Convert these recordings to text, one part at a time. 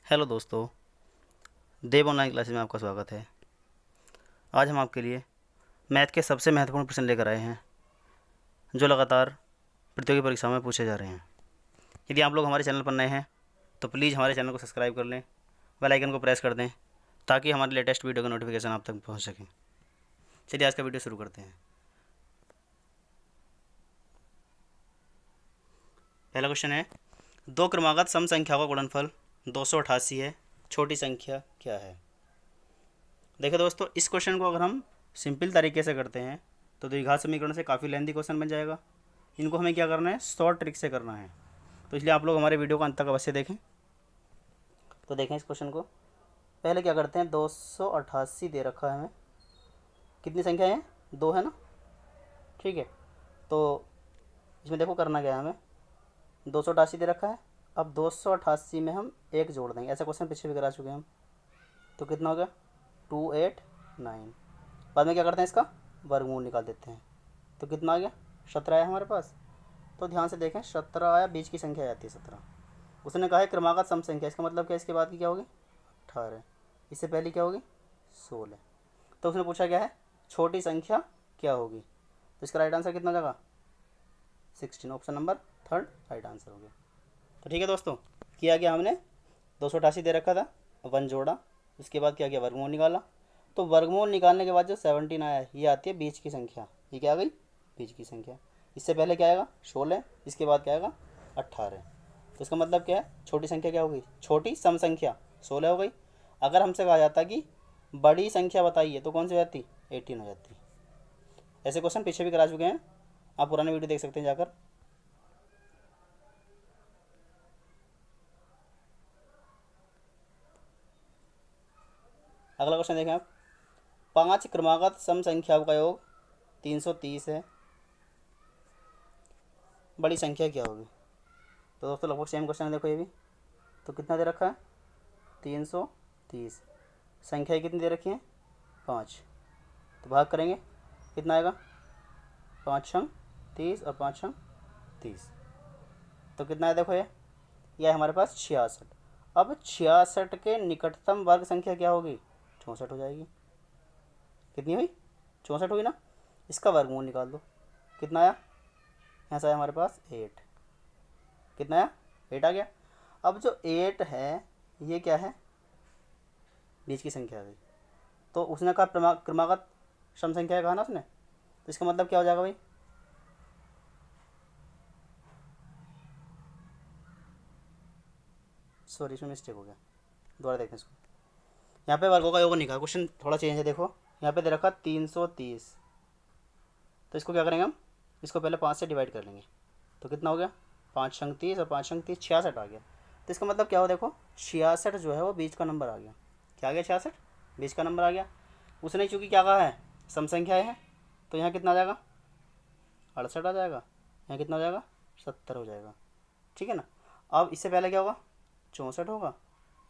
Hello दोस्तों, देव online classes में आपका स्वागत है। आज हम आपके लिए मैथ के सबसे महत्वपूर्ण प्रश्न लेकर आए हैं जो लगातार प्रतियोगी परीक्षाओं में पूछे जा रहे हैं। यदि आप लोग हमारे चैनल पर नए हैं तो प्लीज़ हमारे चैनल को सब्सक्राइब कर लें, बेल आइकन को प्रेस कर दें ताकि हमारे लेटेस्ट वीडियो का नोटिफिकेशन आप तक पहुँच सकें। चलिए आज का वीडियो शुरू करते हैं। पहला क्वेश्चन है, दो क्रमागत सम संख्याओं का गुणनफल 288 है, छोटी संख्या क्या है। देखिए दोस्तों, इस क्वेश्चन को अगर हम सिंपल तरीके से करते हैं तो द्विघात समीकरण से काफ़ी लेंथी क्वेश्चन बन जाएगा। इनको हमें क्या करना है, शॉर्ट ट्रिक से करना है। तो इसलिए आप लोग हमारे वीडियो को अंत तक अवश्य देखें। तो देखें इस क्वेश्चन को। पहले क्या करते हैं, 288 दे रखा है हमें। कितनी संख्या है, दो है ना, ठीक है। तो इसमें देखो करना क्या है, हमें 288 दे रखा है। अब 288 में हम एक जोड़ देंगे। ऐसा क्वेश्चन पीछे भी करा चुके हैं हम। तो कितना हो गया, 289। बाद में क्या करते हैं, इसका वर्गमूल निकाल देते हैं। तो कितना आ गया, 17 आया हमारे पास। तो ध्यान से देखें, 17 आया, बीच की संख्या आ जाती है 17। उसने कहा है क्रमागत सम संख्या, इसका मतलब क्या, इसके बाद की क्या होगी 18, इससे पहले क्या होगी 16। तो उसने पूछा क्या है, छोटी संख्या क्या होगी। तो इसका राइट आंसर कितना जाएगा 16। Option number third right answer हो गया। तो ठीक है दोस्तों, किया गया हमने 288 दे रखा था, वन जोड़ा, उसके बाद क्या किया, वर्गमूल निकाला। तो वर्गमूल निकालने के बाद जो 17 आया, ये आती है बीच की संख्या। ये क्या आ गई, बीच की संख्या। इससे पहले क्या आएगा 16, इसके बाद क्या आएगा 18। तो इसका मतलब क्या है, छोटी संख्या क्या होगी, छोटी सम संख्या 16 हो गई। अगर हमसे कहा जाता कि बड़ी संख्या बताइए तो कौन सी हो जाती, 18 हो जाती। ऐसे क्वेश्चन पीछे भी करा चुके हैं, आप पुराने वीडियो देख सकते हैं जाकर। अगला क्वेश्चन देखें आप, 5 क्रमागत सम संख्याओं का योग 330 है, बड़ी संख्या क्या होगी। तो दोस्तों लगभग सेम क्वेश्चन है, देखो ये भी। तो कितना दे रखा है 330, संख्या कितनी दे रखी है 5। तो भाग करेंगे, कितना आएगा, 5 छंग 30 और 5 छंग 30। तो कितना है, देखो ये है हमारे पास 66। अब 66 के निकटतम वर्ग संख्या क्या होगी, 64 हो जाएगी। कितनी हुई, 64 हुई ना। इसका वर्गमूल निकाल दो, कितना आया, यहाँ से आया हमारे पास 8। कितना आया, 8 आ गया। अब जो 8 है ये क्या है, बीच की संख्या आ गई। तो उसने कहा क्रमागत सम संख्या कहा ना उसने, तो इसका मतलब क्या हो जाएगा भाई, सॉरी इसमें मिस्टेक हो गया, दोबारा देखते हैं इसको। यहाँ पे वर्गों का योग निकाल, क्वेश्चन थोड़ा चेंज है। देखो यहाँ पे दे रखा 330, तो इसको क्या करेंगे हम, इसको पहले 5 से डिवाइड कर लेंगे। तो कितना हो गया, 5 छंग 30 और 5 छंग 30, 66 आ गया। तो इसका मतलब क्या हो, देखो 66 जो है वो बीच का नंबर आ गया। क्या आ गया, 66 बीच का नंबर आ गया। उसने चूँकि क्या कहा है, सम संख्या है, तो यहाँ कितना आ जाएगा 68 आ जाएगा, यहाँ कितना हो जाएगा 70 हो जाएगा, ठीक है ना। अब इससे पहले क्या होगा 64 होगा,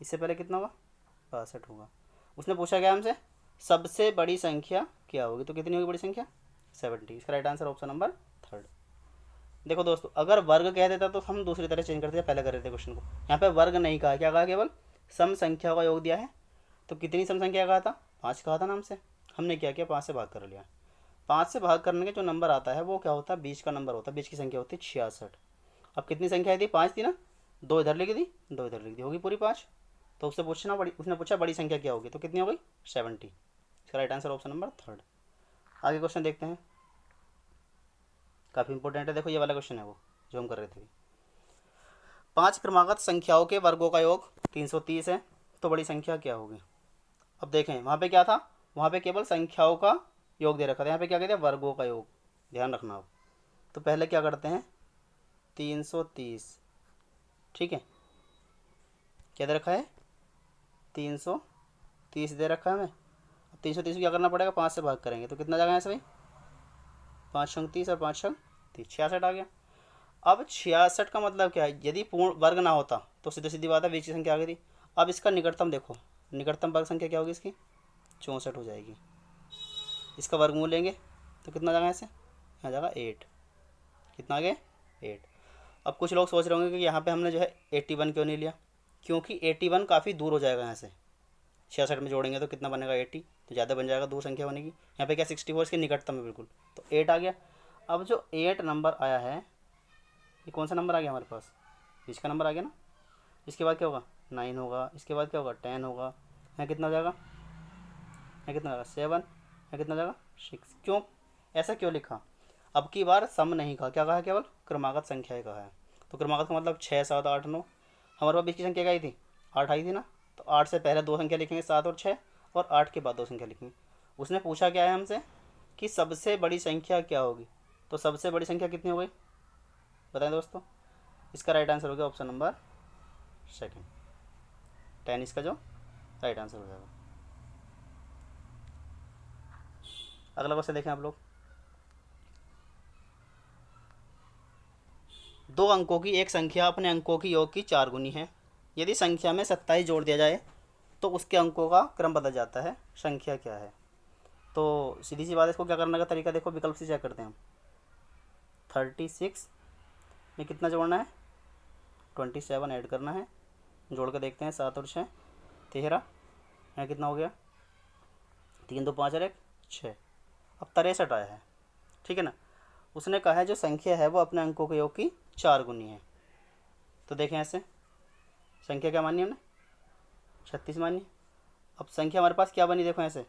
इससे पहले कितना होगा 62 होगा। उसने पूछा क्या हमसे, सबसे बड़ी संख्या क्या होगी। तो कितनी होगी बड़ी संख्या 70। इसका right answer option number third. देखो दोस्तों, अगर वर्ग कह देता तो हम दूसरी तरह चेंज करते, पहले कर रहे थे क्वेश्चन को। यहाँ पे वर्ग नहीं कहा, क्या कहा, केवल सम संख्या का योग दिया है। तो कितनी सम संख्या कहा था, 5 कहा था ना हमसे। हमने क्या किया, 5 से भाग कर लिया। 5 से भाग करने के जो नंबर आता है वो क्या होता है, बीच का नंबर होता है, बीच की संख्या होती है 66। अब कितनी संख्या थी, 5 थी ना, 2 इधर लिख दी, 2 इधर लिख दी, होगी पूरी 5। तो उससे पूछना बड़ी, उसने पूछा बड़ी संख्या क्या होगी, तो कितनी हो गई 70। इसका right answer option number third. आगे क्वेश्चन देखते हैं, काफ़ी इंपॉर्टेंट है। देखो ये वाला क्वेश्चन है वो जो हम कर रहे थे। 5 क्रमागत संख्याओं के वर्गों का योग 330 है, तो बड़ी संख्या क्या होगी। अब देखें वहाँ पे क्या था, वहाँ पे केवल संख्याओं का योग दे रखा था, यहाँ पे क्या कहते हैं, वर्गों का योग। ध्यान रखना अब। तो पहले क्या करते हैं, 330, ठीक है, क्या दे रखा है 330 दे रखा है हमें। अब 330 को क्या करना पड़ेगा, 5 से भाग करेंगे। तो कितना जाएगा यहाँ से भाई, 5 छंग 30 और 5 छंग 30, 66 आ गया। अब 66 का मतलब क्या है, यदि पूर्ण वर्ग ना होता तो सीधी सीधी बात है बीच की संख्या आ गई थी। अब इसका निकटतम देखो, निकटतम वर्ग संख्या क्या होगी इसकी, 64 हो जाएगी। इसका वर्गमूल लेंगे तो कितना जाएगा, ऐसे यहाँ जाएगा 8। कितना आ गया 8। अब कुछ लोग सोच रहे होंगे कि यहाँ पे हमने जो है 81 क्यों नहीं लिया, क्योंकि 81 काफ़ी दूर हो जाएगा यहाँ से। 66 में जोड़ेंगे तो कितना बनेगा 80, तो ज़्यादा बन जाएगा, दो संख्या बनेगी। यहाँ पे क्या 64 इसके निकटतम है बिल्कुल, तो 8 आ गया। अब जो 8 नंबर आया है ये कौन सा नंबर आ गया हमारे पास, बीच का नंबर आ गया ना। इसके बाद क्या होगा 9 होगा, इसके बाद क्या होगा 10 होगा, यहाँ कितना हो जाएगा, यहाँ कितना हो जाएगा 7, यहाँ कितना हो जाएगा 6। क्यों ऐसा क्यों लिखा, अब की बार सम नहीं कहा, क्या कहा, केवल क्रमागत संख्याएं कहा है। तो क्रमागत का मतलब 6 7 8 9, हमारे पास बीच की संख्या क्या आई थी 8 आई थी ना, तो 8 से पहले दो संख्या लिखेंगे 7 और 6, और 8 के बाद दो संख्या लिखेंगे। उसने पूछा क्या है हमसे कि सबसे बड़ी संख्या क्या होगी, तो सबसे बड़ी संख्या कितनी हो गई बताएं दोस्तों। इसका राइट आंसर हो गया ऑप्शन नंबर सेकंड, 10 इसका जो राइट आंसर हो जाएगा। अगला क्वेश्चन देखें आप लोग। 2 अंकों की एक संख्या अपने अंकों की योग की 4 गुनी है। यदि संख्या में 27 जोड़ दिया जाए तो उसके अंकों का क्रम बदल जाता है, संख्या क्या है। तो सीधी सी बात है, इसको क्या करने का तरीका देखो, विकल्प से चेक करते हैं हम। 36 में कितना जोड़ना है 27 ऐड करना है, जोड़ कर देखते हैं 7 और 6 13, यहाँ कितना हो गया 3 2 5 और 1 6। अब 63 आया है, ठीक है ना। उसने कहा है जो संख्या है वो अपने अंकों के योग की 4 गुनी है। तो देखें ऐसे संख्या क्या मानी हमने 36 मानी। अब संख्या हमारे पास क्या बनी देखो ऐसे,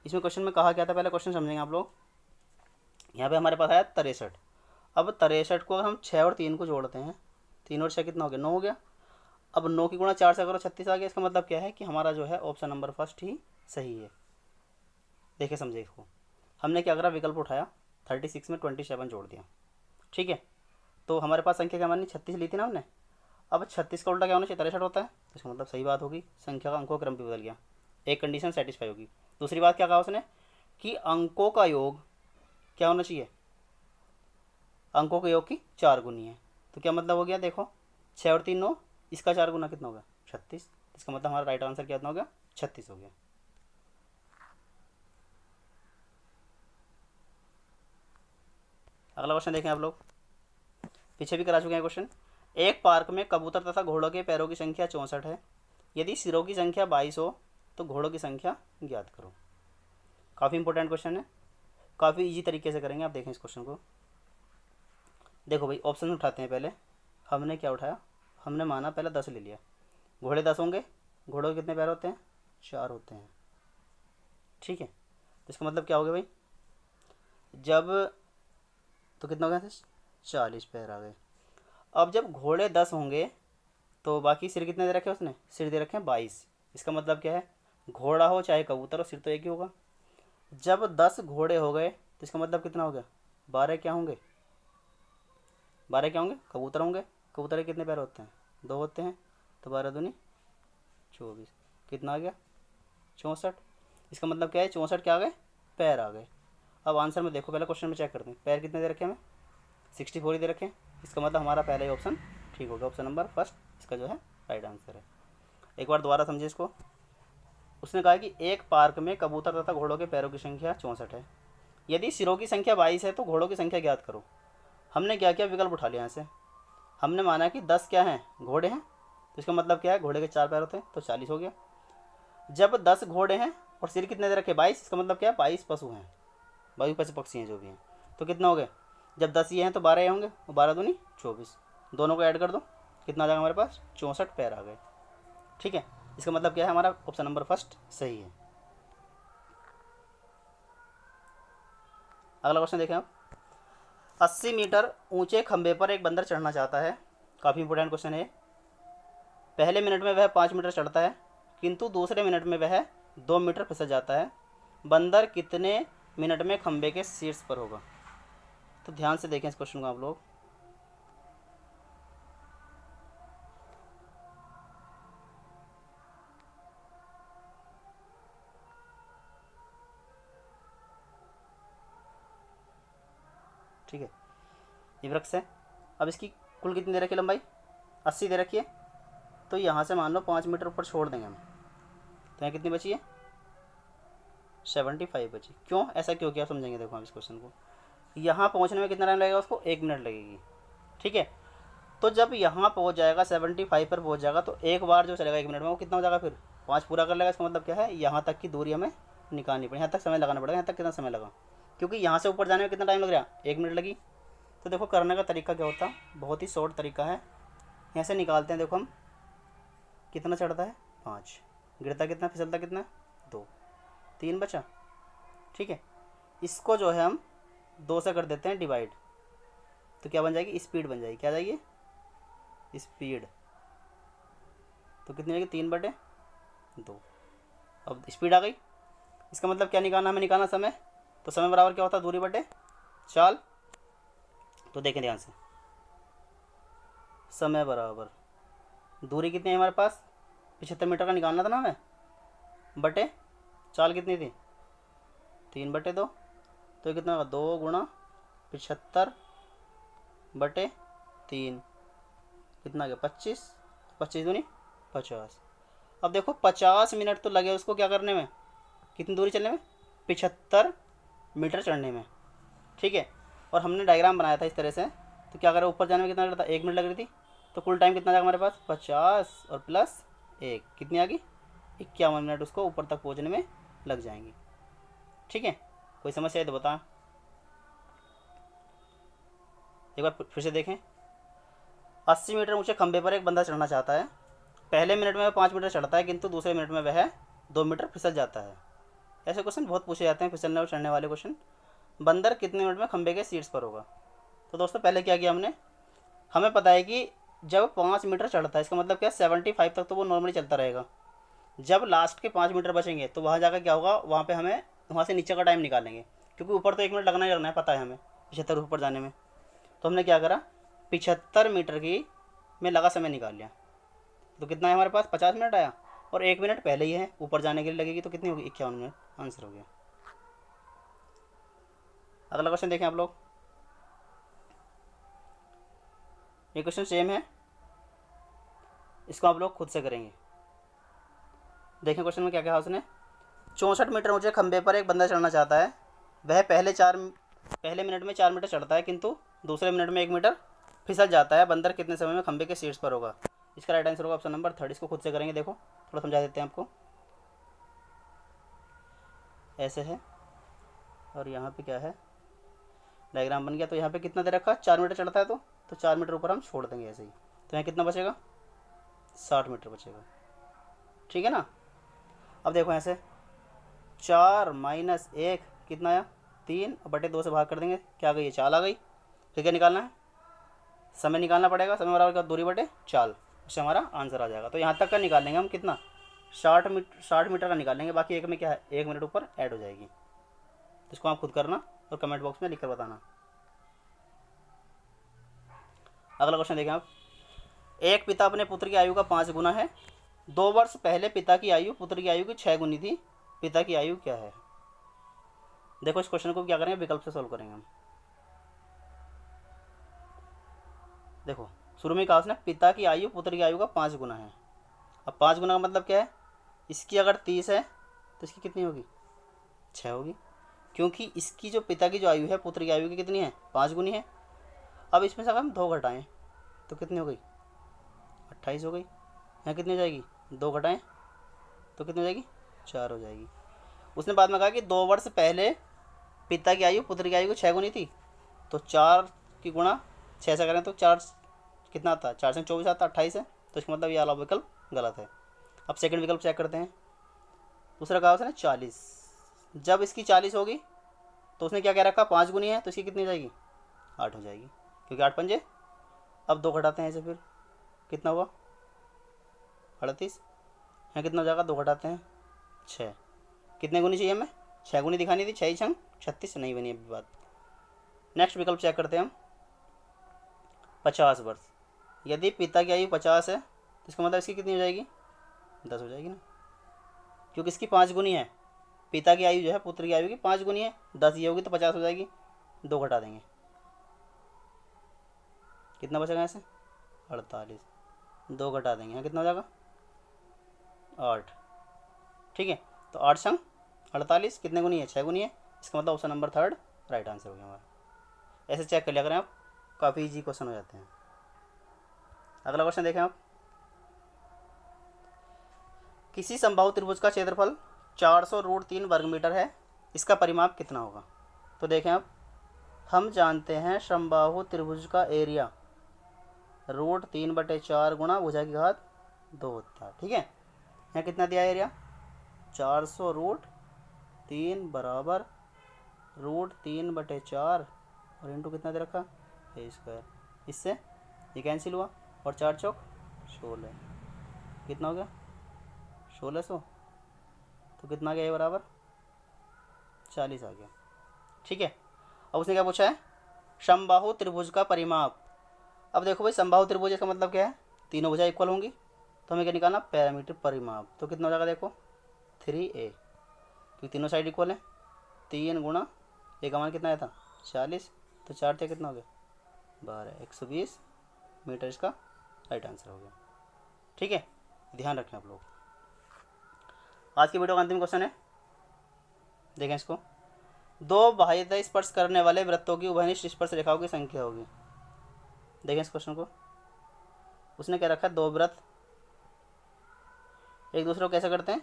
इसमें क्वेश्चन में कहा क्या था, पहले क्वेश्चन समझेंगे आप लोग। यहाँ पे हमारे पास आया 63। अब 63 को अगर हम 6 और 3 को जोड़ते हैं, 3 और 6 कितना हो गया 9 हो गया। अब 9 की गुणा 4 से करो 36 आ गया। इसका मतलब क्या है कि हमारा जो है ऑप्शन नंबर फर्स्ट ही सही है। देखिए समझे इसको, हमने क्या करा विकल्प उठाया 36 में 27 जोड़ दिया, ठीक है। तो हमारे पास संख्या क्या मानी 36 ली थी ना हमने। अब 36 का उल्टा क्या होना चाहिए 63 होता है, तो इसका मतलब सही बात होगी, संख्या का अंकों का क्रम भी बदल गया, एक कंडीशन सेटिस्फाई होगी। दूसरी बात क्या कहा उसने कि अंकों का योग क्या होना चाहिए, अंकों के योग की 4 गुनी है। तो क्या मतलब हो गया देखो 6 और 3 9, इसका 4 गुना कितना होगा 36। इसका मतलब हमारा राइट आंसर कितना हो गया 36 हो गया। अगला क्वेश्चन देखें आप लोग, पीछे भी करा चुके हैं क्वेश्चन। एक पार्क में कबूतर तथा घोड़ों के पैरों की संख्या 64 है। यदि सिरों की संख्या 22 हो तो घोड़ों की संख्या ज्ञात करो। काफ़ी इंपॉर्टेंट क्वेश्चन है, काफ़ी इजी तरीके से करेंगे आप, देखें इस क्वेश्चन को। देखो भाई ऑप्शन उठाते हैं, पहले हमने क्या उठाया, हमने माना पहले 10 ले लिया, घोड़े 10 होंगे, घोड़ों के कितने पैर होते हैं 4 होते हैं, ठीक है। तो इसका मतलब क्या हो गया भाई, जब तो कितना हो गया 40 पैर आ गए। अब जब घोड़े 10 होंगे तो बाकी सिर कितने दे रखे हैं उसने, सिर दे रखे हैं 22। इसका मतलब क्या है, घोड़ा हो चाहे कबूतर हो सिर तो एक ही होगा। जब 10 घोड़े हो गए तो इसका मतलब कितना हो गया 12 क्या होंगे, 12 क्या होंगे कबूतर होंगे। कबूतर के कितने पैर होते हैं 2 होते हैं, तो 12 दूनी 24, कितना आ गया 64। इसका मतलब क्या है 64 क्या आ गए पैर आ गए। अब आंसर में देखो, पहले क्वेश्चन में चेक करते हैं, पैर कितने दे रखे हैं हमें 64 ही दे रखे हैं। इसका मतलब हमारा पहला ही ऑप्शन ठीक होगा, ऑप्शन नंबर फर्स्ट इसका जो है राइट आंसर है। एक बार दोबारा समझिए इसको। उसने कहा कि एक पार्क में कबूतर तथा घोड़ों के पैरों की संख्या 64 है। यदि सिरों की संख्या 22 है तो घोड़ों की संख्या ज्ञात करो। हमने क्या किया विकल्प उठा लिया यहाँ से, हमने माना कि 10 क्या हैं घोड़े हैं, तो इसका मतलब क्या है घोड़े के 4 पैर होते हैं, तो 40 हो गया। जब 10 घोड़े हैं और सिर कितने दे रखे 22, इसका मतलब क्या है 22 पशु हैं, 22 पशु पक्षी हैं जो भी हैं, तो कितना हो गए, जब 10 ये हैं तो 12 ये होंगे, और 12 दूनी 24, दोनों को ऐड कर दो कितना आ जाएगा हमारे पास 64 पैर आ गए, ठीक है। इसका मतलब क्या है हमारा ऑप्शन नंबर फर्स्ट सही है। अगला क्वेश्चन देखें आप। 80 मीटर ऊंचे खंभे पर एक बंदर चढ़ना चाहता है। काफ़ी इंपॉर्टेंट क्वेश्चन है। पहले मिनट में वह 5 मीटर चढ़ता है, किंतु दूसरे मिनट में वह 2 मीटर फिसल जाता है। बंदर कितने मिनट में खंभे के शीर्ष पर होगा। तो ध्यान से देखें इस क्वेश्चन को आप लोग। ठीक है, ये वृक्ष है। अब इसकी कुल कितनी दे रखी लंबाई 80 दे रखी है, तो यहाँ से मान लो 5 मीटर ऊपर छोड़ देंगे हम, तो यहाँ कितनी बची है 75 बची। क्यों ऐसा क्यों किया समझेंगे, देखो हम इस क्वेश्चन को। यहाँ पहुँचने में कितना टाइम लगेगा उसको 1 मिनट लगेगी, ठीक है। तो जब यहाँ पहुँच जाएगा 75 पर पहुँच जाएगा तो एक बार जो चलेगा 1 मिनट में वो कितना हो जाएगा, फिर 5 पूरा कर लेगा। इसका मतलब क्या है, यहाँ तक की दूरी हमें निकालनी पड़ेगी, यहाँ तक समय लगाना पड़ेगा। यहाँ तक कितना समय लगा, क्योंकि यहाँ से ऊपर जाने में कितना टाइम लग रहा है, 1 मिनट लगी। तो देखो करने का तरीका क्या होता है, बहुत ही शॉर्ट तरीका है। यहाँ से निकालते हैं, देखो हम कितना चढ़ता है 5, गिरता कितना, फिसलता कितना 2, 3 बचा। ठीक है, इसको जो है हम 2 से कर देते हैं डिवाइड, तो क्या बन जाएगी, स्पीड बन जाएगी। क्या जाएगी, स्पीड। तो कितनी जाएगी, 3/2। अब स्पीड आ गई, इसका मतलब क्या निकालना, हमें निकालना समय। तो समय बराबर क्या होता है, दूरी बटे चाल। तो देखें ध्यान से, समय बराबर दूरी कितनी है हमारे पास, 75 मीटर का निकालना था ना हमें, बटे चाल कितनी थी, 3/2। तो कितना होगा, 2 गुणा 75 बटे 3, कितना आ गया 25, 25 दूनी 50। अब देखो 50 मिनट तो लगे उसको क्या करने में, कितनी दूरी चलने में, 75 मीटर चढ़ने में। ठीक है, और हमने डायग्राम बनाया था इस तरह से, तो क्या करें, ऊपर जाने में कितना लगता था, 1 मिनट लग रही थी। तो कुल टाइम कितना जाएगा हमारे पास, 50 और प्लस 1 कितनी आ गई, 51 मिनट उसको ऊपर तक पहुंचने में लग जाएंगी। ठीक है, कोई समस्या है तो बता। एक बार फिर से देखें, 80 मीटर ऊंचे खंभे पर एक बंदा चढ़ना चाहता है। पहले मिनट में वह 5 मीटर चढ़ता है, किंतु दूसरे मिनट में वह 2 मीटर फिसल जाता है। ऐसे क्वेश्चन बहुत पूछे जाते हैं, फिसलने और चढ़ने वाले क्वेश्चन। बंदर कितने मिनट में खंभे के सीट्स पर होगा। तो दोस्तों पहले क्या किया हमने, हमें पता है कि जब 5 मीटर चढ़ता है, इसका मतलब क्या, 75 तक तो वो नॉर्मली चलता रहेगा। जब लास्ट के 5 मीटर बचेंगे तो वहाँ जाकर क्या होगा, वहाँ पे हमें वहाँ से नीचे का टाइम निकालेंगे, क्योंकि ऊपर तो 1 मिनट लगना ही लगना है, पता है हमें 75 ऊपर जाने में। तो हमने क्या करा, 75 मीटर की में लगा समय निकाल लिया। तो कितना है हमारे पास, 50 मिनट आया, और 1 मिनट पहले ही है ऊपर जाने के लिए लगेगी, तो कितनी होगी, 51 मिनट। आंसर हो गया। अगला क्वेश्चन देखें आप लोग, ये क्वेश्चन सेम है, इसको आप लोग खुद से करेंगे। देखें क्वेश्चन में क्या कहा उसने, 64 मीटर ऊंचे खंभे पर एक बंदा चढ़ना चाहता है। वह पहले मिनट में 4 मीटर चढ़ता है, किंतु दूसरे मिनट में 1 मीटर फिसल जाता है। बंदर कितने समय में खंभे के शीर्ष पर होगा। इसका राइट आंसर होगा ऑप्शन नंबर 3। इसको खुद से करेंगे, देखो थोड़ा समझा देते हैं आपको। ऐसे है, और यहाँ पे क्या है, डायग्राम बन गया। तो यहाँ पे कितना दे रखा है, 4 मीटर चढ़ता है, तो 4 मीटर ऊपर हम छोड़ देंगे ऐसे ही। तो यहाँ कितना बचेगा, 60 मीटर बचेगा। ठीक है ना। अब देखो यहाँ से 4 माइनस 1 कितना आया, 3 बटे 2 से भाग कर देंगे, क्या आ गई, चाल आ गई। फिर क्या निकालना है, समय निकालना पड़ेगा। समय बराबर का दूरी बटे चाल, उससे हमारा आंसर आ जाएगा। तो यहाँ तक का निकाल लेंगे हम, कितना 60 मीटर का निकाल लेंगे। बाकी एक में क्या है, 1 मिनट ऊपर ऐड हो जाएगी। तो इसको आप खुद करना और कमेंट बॉक्स में लिख कर बताना। अगला क्वेश्चन देखें आप, एक पिता अपने पुत्र की आयु का 5 गुना है। 2 वर्ष पहले पिता की आयु पुत्र की आयु की 6 गुनी थी। पिता की आयु क्या है। देखो इस क्वेश्चन को क्या करेंगे, विकल्प से सोल्व करेंगे हम। देखो शुरू में कहा उसने, पिता की आयु पुत्र की आयु का 5 गुना है। अब 5 गुना का मतलब क्या है, इसकी अगर 30 है तो इसकी कितनी होगी, 6 होगी, क्योंकि इसकी जो पिता की जो आयु है पुत्र की आयु की कितनी है, 5 गुनी है। अब इसमें से अगर हम 2 घटाएं तो कितनी हो गई, 28 हो गई। यहाँ कितनी हो जाएगी, 2 घटाएं तो कितनी हो जाएगी, 4 हो जाएगी। उसने बाद में कहा कि 2 वर्ष पहले पिता की आयु पुत्र की आयु को 6 गुनी थी, तो 4 की गुणा 6 से करें तो 4 कितना आता है, 4 से 24 आता है, 28 है। तो इसका मतलब ये वाला विकल्प गलत है। अब सेकंड विकल्प चेक करते हैं। दूसरा कहा उसने 40, जब इसकी 40 होगी तो उसने क्या कह रखा, 5 गुनी है, तो इसकी कितनी हो जाएगी, 8 हो जाएगी, क्योंकि 8 पंजे। अब 2 घटाते हैं ऐसे, फिर कितना हुआ 38। यहाँ कितना हो जाएगा, 2 घटाते हैं 6, कितने गुनी चाहिए हमें, 6 गुनी दिखानी थी, 6 छंग 36 नहीं बनी अभी बात। नेक्स्ट विकल्प चेक करते हैं हम, 50 वर्ष। यदि पिता की आयु 50 है तो इसका मतलब इसकी कितनी हो जाएगी, 10 हो जाएगी ना, क्योंकि इसकी 5 गुनी है। पिता की आयु जो है पुत्र की आयु की 5 गुनी है, 10 ये होगी तो 50 हो जाएगी। 2 घटा देंगे, कितना बचेगा ऐसे, 48। 2 घटा देंगे, यहाँ कितना हो जाएगा, 8। ठीक है, तो 8 संग 48 कितने गुनी है, 6 गुनी है। इसका मतलब ऑप्शन नंबर 3 राइट आंसर हो गया हमारा। ऐसे चेक कर लिया करें आप, काफ़ी ईजी क्वेश्चन हो जाते हैं। अगला क्वेश्चन देखें आप। किसी समबाहु त्रिभुज का क्षेत्रफल 400√3 वर्ग मीटर है, इसका परिमाप कितना होगा? तो देखें आप, हम जानते हैं समबाहु त्रिभुज का एरिया √3/4 गुणा भुजा की घात 2 होता है। ठीक है, यहाँ कितना दिया एरिया? 400√3 बराबर √3/4 और इंटू कितना दे रखा? a²। इससे ये कैंसिल हुआ और 4 चौक 16, कितना हो गया? 1600। तो कितना गया? बराबर 40 आ गया। ठीक है, अब उसने क्या पूछा है? समबाहु त्रिभुज का परिमाप। अब देखो भाई, समबाहु त्रिभुज का मतलब क्या है? तीनों भुजा इक्वल होंगी, तो हमें क्या निकालना? पैरामीटर परिमाप। तो कितना हो जाएगा? देखो 3a, क्योंकि तीनों साइड इक्वल है। 3 गुणा ए का मान कितना आया था? 40, तो 4 थे, कितना हो गया? 12, 120 मीटर इसका राइट आंसर हो गया। ठीक है, ध्यान रखें आप लोग। आज की वीडियो का अंतिम क्वेश्चन है, देखें इसको। दो बाह्यतः स्पर्श करने वाले वृत्तों की उभयनिष्ठ स्पर्श रेखाओं की संख्या होगी। देखें इस क्वेश्चन को। उसने क्या रखा? दो वृत्त एक दूसरे को कैसे करते हैं?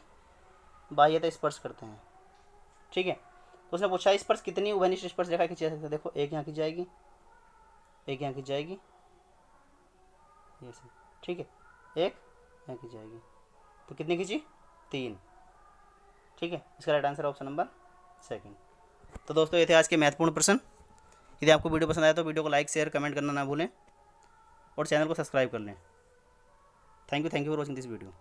बाह्यतः स्पर्श करते हैं। ठीक है, तो उसने पूछा स्पर्श कितनी उभयनिष्ठ स्पर्श रेखा खींची जा सकती है? देखो, एक यहाँ की जाएगी, एक यहाँ की जाएगी, ये सब। ठीक है, एक यहाँ की जाएगी, तो कितनी खींची? 3। ठीक है, इसका राइट आंसर ऑप्शन नंबर 2। तो दोस्तों, ये थे आज के महत्वपूर्ण प्रश्न। यदि आपको वीडियो पसंद आया तो वीडियो को लाइक, शेयर, कमेंट करना ना भूलें और चैनल को सब्सक्राइब कर लें। Thank you for watching this video.